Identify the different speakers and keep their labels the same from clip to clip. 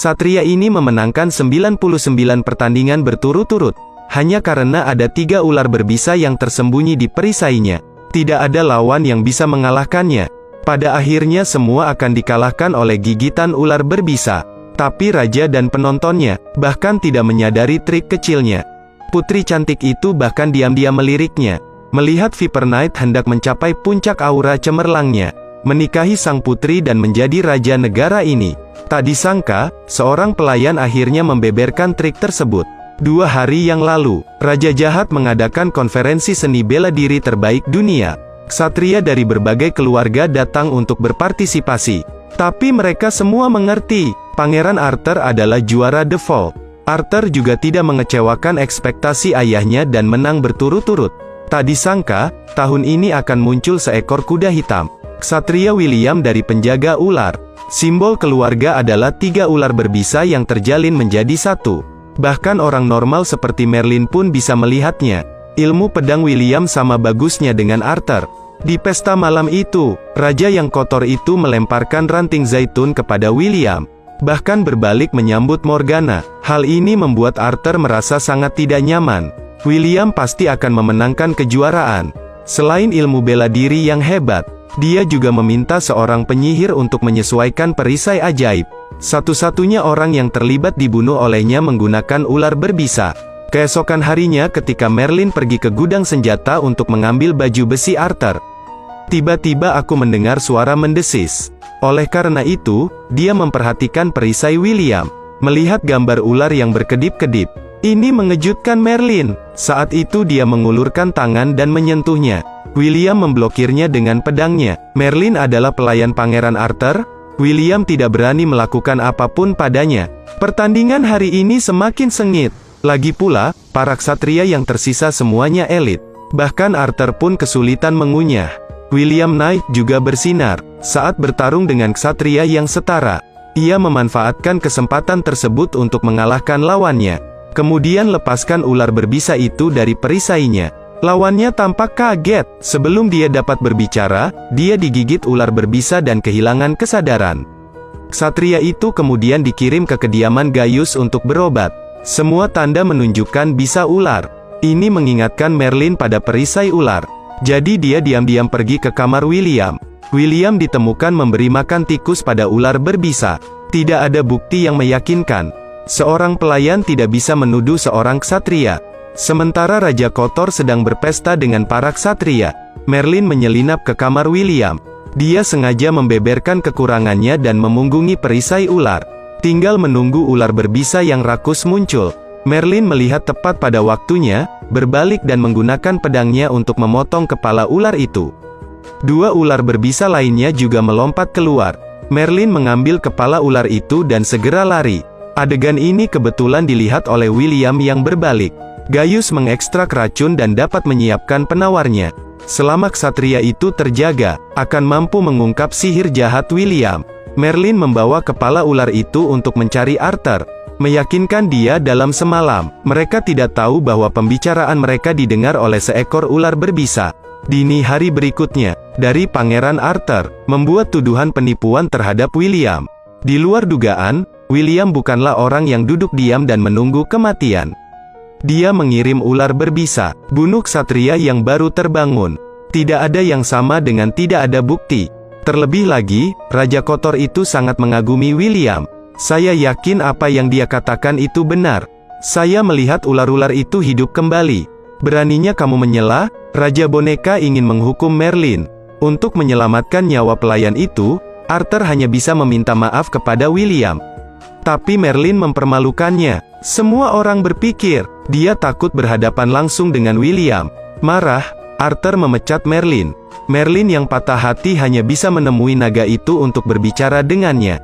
Speaker 1: Ksatria ini memenangkan 99 pertandingan berturut-turut, hanya karena ada 3 ular berbisa yang tersembunyi di perisainya. Tidak ada lawan yang bisa mengalahkannya. Pada akhirnya semua akan dikalahkan oleh gigitan ular berbisa. Tapi raja dan penontonnya, bahkan tidak menyadari trik kecilnya. Putri cantik itu bahkan diam-diam meliriknya. Melihat Viper Knight hendak mencapai puncak aura cemerlangnya, menikahi sang putri dan menjadi raja negara ini. Tak disangka, seorang pelayan akhirnya membeberkan trik tersebut. 2 hari yang lalu, Raja Jahat mengadakan konferensi seni bela diri terbaik dunia. Ksatria dari berbagai keluarga datang untuk berpartisipasi. Tapi mereka semua mengerti, Pangeran Arthur adalah juara default. Arthur juga tidak mengecewakan ekspektasi ayahnya dan menang berturut-turut. Tak disangka, tahun ini akan muncul seekor kuda hitam. Ksatria William dari penjaga ular. Simbol keluarga adalah 3 ular berbisa yang terjalin menjadi satu. Bahkan orang normal seperti Merlin pun bisa melihatnya. Ilmu pedang William sama bagusnya dengan Arthur. Di pesta malam itu, raja yang kotor itu melemparkan ranting zaitun kepada William. Bahkan berbalik menyambut Morgana. Hal ini membuat Arthur merasa sangat tidak nyaman. William pasti akan memenangkan kejuaraan. Selain ilmu bela diri yang hebat, dia juga meminta seorang penyihir untuk menyesuaikan perisai ajaib. Satu-satunya orang yang terlibat dibunuh olehnya menggunakan ular berbisa. Keesokan harinya ketika Merlin pergi ke gudang senjata untuk mengambil baju besi Arthur, tiba-tiba aku mendengar suara mendesis. Oleh karena itu, dia memperhatikan perisai William. Melihat gambar ular yang berkedip-kedip, ini mengejutkan Merlin. Saat itu dia mengulurkan tangan dan menyentuhnya. William memblokirnya dengan pedangnya. Merlin adalah pelayan Pangeran Arthur. William tidak berani melakukan apapun padanya. Pertandingan hari ini semakin sengit. Lagi pula, para ksatria yang tersisa semuanya elit. Bahkan Arthur pun kesulitan mengunyah. William Knight juga bersinar. Saat bertarung dengan ksatria yang setara, ia memanfaatkan kesempatan tersebut untuk mengalahkan lawannya. Kemudian lepaskan ular berbisa itu dari perisainya. Lawannya tampak kaget. Sebelum dia dapat berbicara, dia digigit ular berbisa dan kehilangan kesadaran. Ksatria itu kemudian dikirim ke kediaman Gaius untuk berobat. Semua tanda menunjukkan bisa ular. Ini mengingatkan Merlin pada perisai ular. Jadi dia diam-diam pergi ke kamar William. William ditemukan memberi makan tikus pada ular berbisa. Tidak ada bukti yang meyakinkan. Seorang pelayan tidak bisa menuduh seorang ksatria. Sementara Raja Kotor sedang berpesta dengan para ksatria, Merlin menyelinap ke kamar William. Dia sengaja membeberkan kekurangannya dan memunggungi perisai ular. Tinggal menunggu ular berbisa yang rakus muncul. Merlin melihat tepat pada waktunya, berbalik dan menggunakan pedangnya untuk memotong kepala ular itu. 2 ular berbisa lainnya juga melompat keluar. Merlin mengambil kepala ular itu dan segera lari. Adegan ini kebetulan dilihat oleh William yang berbalik. Gaius mengekstrak racun dan dapat menyiapkan penawarnya. Selama ksatria itu terjaga, akan mampu mengungkap sihir jahat William. Merlin membawa kepala ular itu untuk mencari Arthur. Meyakinkan dia dalam semalam. Mereka tidak tahu bahwa pembicaraan mereka didengar oleh seekor ular berbisa. Dini hari berikutnya, dari Pangeran Arthur, membuat tuduhan penipuan terhadap William. Di luar dugaan, William bukanlah orang yang duduk diam dan menunggu kematian. Dia mengirim ular berbisa, bunuh ksatria yang baru terbangun. Tidak ada yang sama dengan tidak ada bukti. Terlebih lagi, Raja Kotor itu sangat mengagumi William. Saya yakin apa yang dia katakan itu benar. Saya melihat ular-ular itu hidup kembali. Beraninya kamu menyela? Raja Boneka ingin menghukum Merlin. Untuk menyelamatkan nyawa pelayan itu, Arthur hanya bisa meminta maaf kepada William. Tapi Merlin mempermalukannya. Semua orang berpikir, dia takut berhadapan langsung dengan William. Marah, Arthur memecat Merlin. Merlin yang patah hati hanya bisa menemui naga itu untuk berbicara dengannya.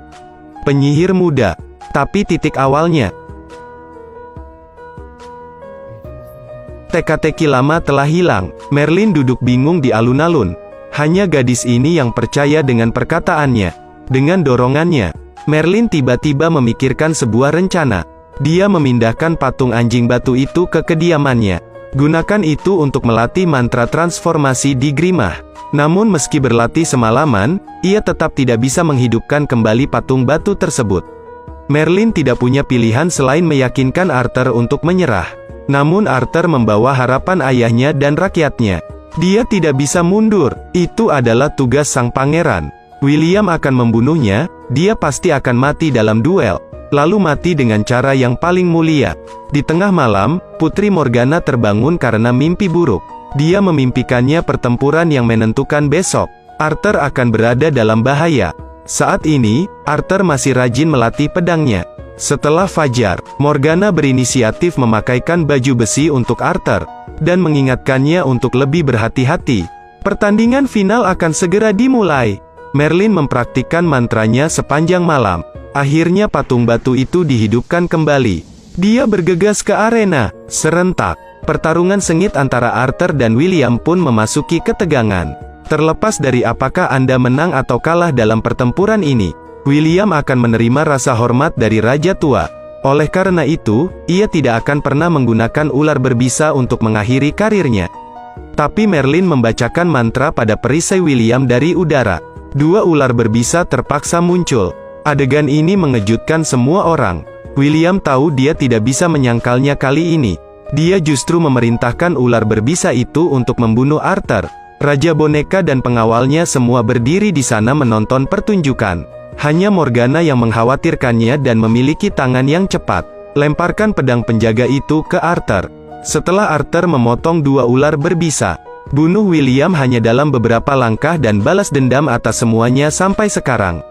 Speaker 1: Penyihir muda. Tapi titik awalnya. Teka-teki lama telah hilang. Merlin duduk bingung di alun-alun. Hanya gadis ini yang percaya dengan perkataannya. Dengan dorongannya, Merlin tiba-tiba memikirkan sebuah rencana. Dia memindahkan patung anjing batu itu ke kediamannya. Gunakan itu untuk melatih mantra transformasi di Grimah. Namun meski berlatih semalaman, ia tetap tidak bisa menghidupkan kembali patung batu tersebut. Merlin tidak punya pilihan selain meyakinkan Arthur untuk menyerah. Namun Arthur membawa harapan ayahnya dan rakyatnya. Dia tidak bisa mundur, itu adalah tugas sang pangeran. William akan membunuhnya, dia pasti akan mati dalam duel. Lalu mati dengan cara yang paling mulia. Di tengah malam, Putri Morgana terbangun karena mimpi buruk. Dia memimpikannya pertempuran yang menentukan besok. Arthur akan berada dalam bahaya. Saat ini, Arthur masih rajin melatih pedangnya. Setelah fajar, Morgana berinisiatif memakaikan baju besi untuk Arthur, dan mengingatkannya untuk lebih berhati-hati. Pertandingan final akan segera dimulai. Merlin mempraktikkan mantranya sepanjang malam. Akhirnya patung batu itu dihidupkan kembali. Dia bergegas ke arena. Serentak, pertarungan sengit antara Arthur dan William pun memasuki ketegangan. Terlepas dari apakah Anda menang atau kalah dalam pertempuran ini, William akan menerima rasa hormat dari Raja Tua. Oleh karena itu, ia tidak akan pernah menggunakan ular berbisa untuk mengakhiri karirnya. Tapi Merlin membacakan mantra pada perisai William dari udara. Dua ular berbisa terpaksa muncul. Adegan ini mengejutkan semua orang. William tahu dia tidak bisa menyangkalnya kali ini. Dia justru memerintahkan ular berbisa itu untuk membunuh Arthur. Raja boneka dan pengawalnya semua berdiri di sana menonton pertunjukan. Hanya Morgana yang mengkhawatirkannya dan memiliki tangan yang cepat. Lemparkan pedang penjaga itu ke Arthur. Setelah Arthur memotong dua ular berbisa, bunuh William hanya dalam beberapa langkah dan balas dendam atas semuanya sampai sekarang.